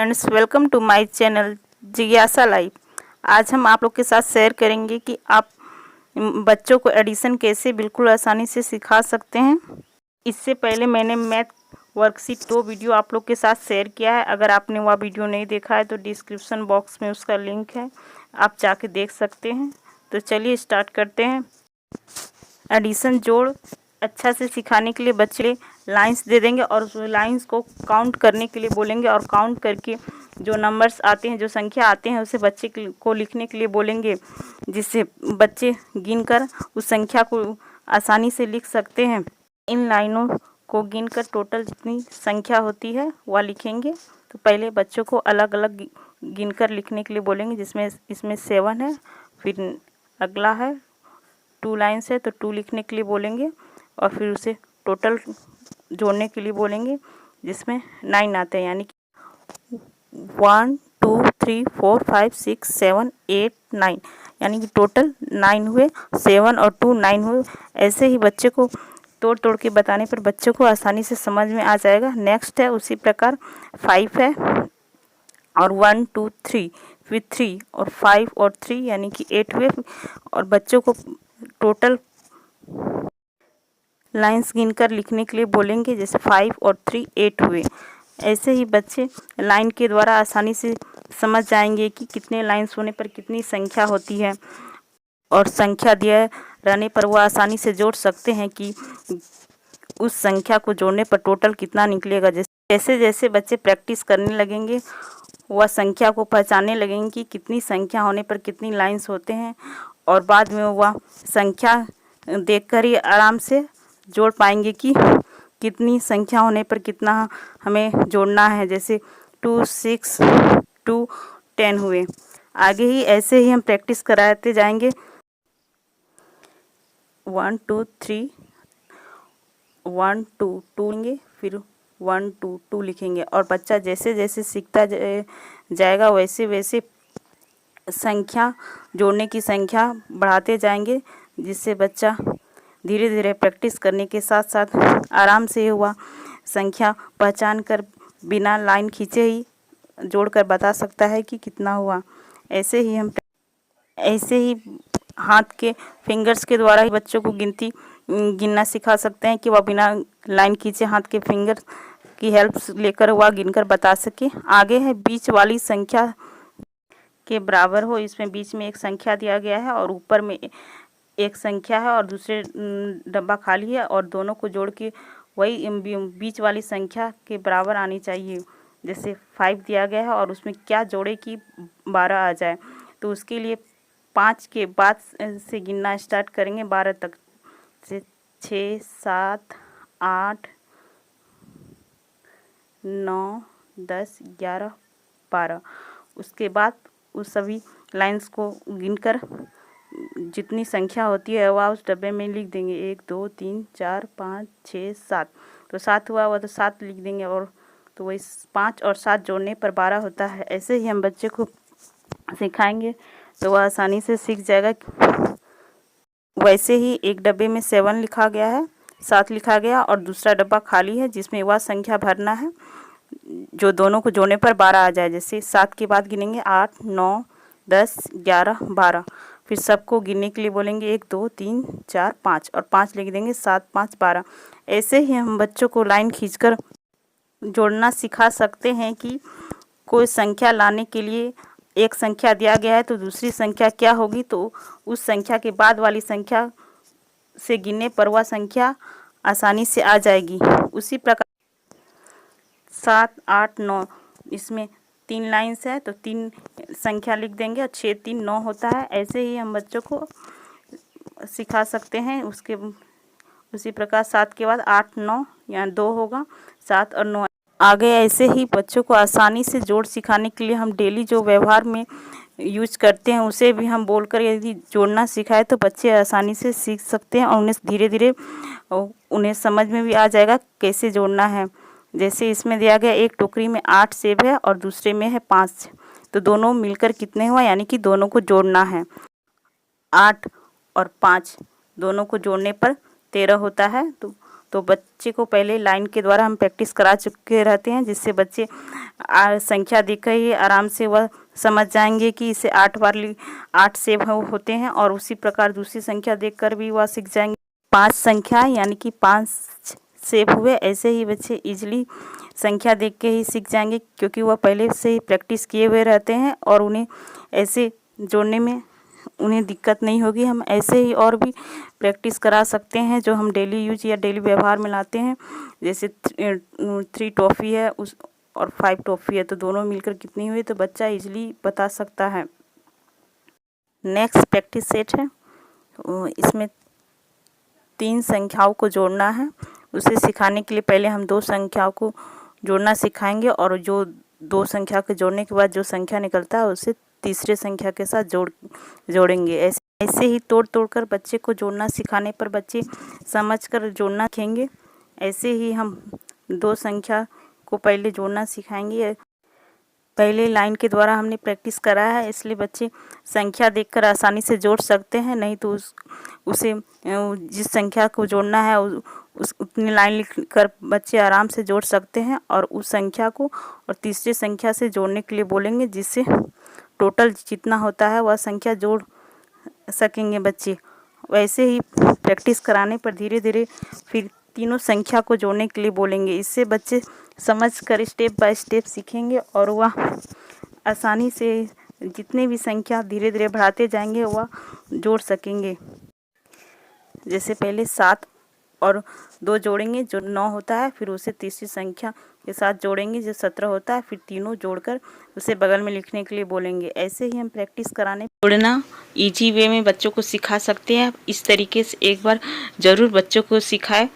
Friends, welcome to my channel जिज्ञासा live. आज हम आप लोग के साथ शेयर करेंगे कि आप बच्चों को एडिशन कैसे बिल्कुल आसानी से सिखा सकते हैं। इससे पहले मैंने मैथ वर्कशीट 2 वीडियो आप लोग के साथ शेयर किया है। अगर आपने वह वीडियो नहीं देखा है तो डिस्क्रिप्शन बॉक्स में उसका लिंक है, आप जाके देख सकते हैं। तो चलिए स्टार्ट करते हैं। एडिशन जोड़ अच्छा से सिखाने के लिए बच्चे लाइंस दे देंगे और उस लाइंस को काउंट करने के लिए बोलेंगे और काउंट करके जो नंबर्स आते हैं, जो संख्या आते हैं, उसे बच्चे को लिखने के लिए बोलेंगे, जिससे बच्चे गिनकर उस संख्या को आसानी से लिख सकते हैं। इन लाइनों को गिनकर टोटल जितनी संख्या होती है वह लिखेंगे। तो पहले बच्चों को अलग अलग गिनकर लिखने के लिए बोलेंगे, जिसमें इसमें 7 है, फिर अगला है 2 लाइन्स है तो 2 लिखने के लिए बोलेंगे और फिर उसे टोटल जोड़ने के लिए बोलेंगे, जिसमें 9 आते हैं, यानी कि 1 2 3 4 5 6 7 8 9, यानी कि टोटल 9 हुए। 7 और 2 9 हुए। ऐसे ही बच्चे को तोड़ तोड़ के बताने पर बच्चों को आसानी से समझ में आ जाएगा। नेक्स्ट है उसी प्रकार 5 है और 1 2 3, फिर 3 और 5 और 3, यानी कि 8 हुए और बच्चों को टोटल लाइंस गिनकर लिखने के लिए बोलेंगे, जैसे 5 और 3 8 हुए। ऐसे ही बच्चे लाइन के द्वारा आसानी से समझ जाएंगे कि कितने लाइंस होने पर कितनी संख्या होती है और संख्या दिए रहने पर वह आसानी से जोड़ सकते हैं कि उस संख्या को जोड़ने पर टोटल कितना निकलेगा। जैसे जैसे बच्चे प्रैक्टिस करने लगेंगे वह संख्या को पहचानने लगेंगे कि कितनी संख्या होने पर कितनी लाइंस होते हैं और बाद में वह संख्या देखकर ही आराम से जोड़ पाएंगे कि कितनी संख्या होने पर कितना हमें जोड़ना है। जैसे 2 6 2 10 हुए। आगे ही ऐसे ही हम प्रैक्टिस कराते जाएंगे। 1 2 3 1 2 2 लेंगे, फिर 1 2 2 लिखेंगे और बच्चा जैसे जैसे सीखता जाएगा वैसे वैसे संख्या जोड़ने की संख्या बढ़ाते जाएंगे, जिससे बच्चा धीरे धीरे प्रैक्टिस करने के साथ साथ आराम से हुआ संख्या पहचान कर बिना लाइन खींचे ही जोड़कर बता सकता है कि कितना हुआ। ऐसे ही हाथ के फिंगर्स के द्वारा ही बच्चों को गिनना सिखा सकते हैं कि वह बिना लाइन खींचे हाथ के फिंगर की हेल्प लेकर वह गिनकर बता सके। आगे है बीच वाली संख्या के बराबर हो। इसमें बीच में एक संख्या दिया गया है और ऊपर में एक संख्या है और दूसरे डब्बा खाली है और दोनों को जोड़ के वही बीच वाली संख्या के बराबर आनी चाहिए। जैसे 5 दिया गया है और उसमें क्या जोड़े कि 12 आ जाए, तो उसके लिए 5 के बाद से गिनना स्टार्ट करेंगे 12 तक, से 6 7 8 9 10 11 12। उसके बाद उस सभी लाइंस को गिनकर जितनी संख्या होती है वह उस डब्बे में लिख देंगे। 1 2 3 4 5 6 7, तो 7 हुआ तो 7 लिख देंगे और तो वही 5 और 7 जोड़ने पर 12 होता है। ऐसे ही हम बच्चे को सिखाएंगे तो वह आसानी से सीख जाएगा। वैसे ही एक डब्बे में 7 लिखा गया है, 7 लिखा गया और दूसरा डब्बा खाली है जिसमें वह संख्या भरना है जो दोनों को जोड़ने पर 12 आ जाए। जैसे 7 के बाद गिनेंगे 8 9 10 11 12, फिर सबको गिनने के लिए बोलेंगे 1 2 3 4 5 और 5 लिख देंगे, 7 5 12। ऐसे ही हम बच्चों को लाइन खींचकर जोड़ना सिखा सकते हैं कि कोई संख्या लाने के लिए एक संख्या दिया गया है तो दूसरी संख्या क्या होगी, तो उस संख्या के बाद वाली संख्या से गिनने पर वह संख्या आसानी से आ जाएगी। उसी प्रकार 7 8 9, इसमें 3 लाइन्स है तो 3 संख्या लिख देंगे और 6 3 9 होता है। ऐसे ही हम बच्चों को सिखा सकते हैं। उसी प्रकार 7 के बाद 8 9, यहाँ 2 होगा, 7 और 9 आगे। ऐसे ही बच्चों को आसानी से जोड़ सिखाने के लिए हम डेली जो व्यवहार में यूज करते हैं उसे भी हम बोलकर यदि जोड़ना सिखाए तो बच्चे आसानी से सीख सकते हैं और उन्हें धीरे धीरे उन्हें समझ में भी आ जाएगा कैसे जोड़ना है। जैसे इसमें दिया गया एक टोकरी में 8 सेब है और दूसरे में है 5, तो दोनों मिलकर कितने हुआ, यानी कि दोनों को जोड़ना है। 8 और 5 दोनों को जोड़ने पर 13 होता है, तो तो बच्चे को पहले लाइन के द्वारा हम प्रैक्टिस करा चुके रहते हैं, जिससे बच्चे संख्या देखकर ही आराम से वह समझ जाएंगे कि इसे 8 बार 8 सेब होते हैं, और उसी प्रकार दूसरी संख्या देखकर भी वह सीख जाएंगे। 5 संख्या यानी कि 5 सेब हुए, ऐसे ही बच्चे इजीली संख्या देख के ही सीख जाएंगे, क्योंकि वह पहले से ही प्रैक्टिस किए हुए रहते हैं और उन्हें ऐसे जोड़ने में उन्हें दिक्कत नहीं होगी। हम ऐसे ही और भी प्रैक्टिस करा सकते हैं जो हम डेली यूज या डेली व्यवहार में लाते हैं। जैसे 3 टॉफ़ी है उस और 5 टॉफ़ी है, तो दोनों मिलकर कितनी हुई, तो बच्चा इजीली बता सकता है। नेक्स्ट प्रैक्टिस सेट है, इसमें 3 संख्याओं को जोड़ना है। उसे सिखाने के लिए पहले हम 2 संख्याओं को जोड़ना सिखाएंगे, और जो 2 संख्या को जोड़ने के बाद जो संख्या निकलता है उसे तीसरे संख्या के साथ जोड़ेंगे। ऐसे ही तोड़ कर बच्चे को जोड़ना सिखाने पर बच्चे समझकर जोड़ना सीखेंगे। ऐसे ही हम 2 संख्या को पहले जोड़ना सिखाएंगे। पहले लाइन के द्वारा हमने प्रैक्टिस कराया है, इसलिए बच्चे संख्या देखकर आसानी से जोड़ सकते हैं। नहीं तो उसे जिस संख्या को जोड़ना है उतनी लाइन लिखकर बच्चे आराम से जोड़ सकते हैं, और उस संख्या को और तीसरी संख्या से जोड़ने के लिए बोलेंगे, जिससे टोटल जितना होता है वह संख्या जोड़ सकेंगे बच्चे। वैसे ही प्रैक्टिस कराने पर धीरे धीरे फिर तीनों संख्या को जोड़ने के लिए बोलेंगे। इससे बच्चे समझकर स्टेप बाय स्टेप सीखेंगे, और वह आसानी से जितने भी संख्या धीरे धीरे बढ़ाते जाएंगे वह जोड़ सकेंगे। जैसे पहले 7 और 2 जोड़ेंगे जो 9 होता है, फिर उसे तीसरी संख्या के साथ जोड़ेंगे जो 17 होता है, फिर तीनों जोड़कर उसे बगल में लिखने के लिए बोलेंगे। ऐसे ही हम प्रैक्टिस कराने जोड़ना इजी वे में बच्चों को सिखा सकते हैं। इस तरीके से एक बार ज़रूर बच्चों को सिखाएं।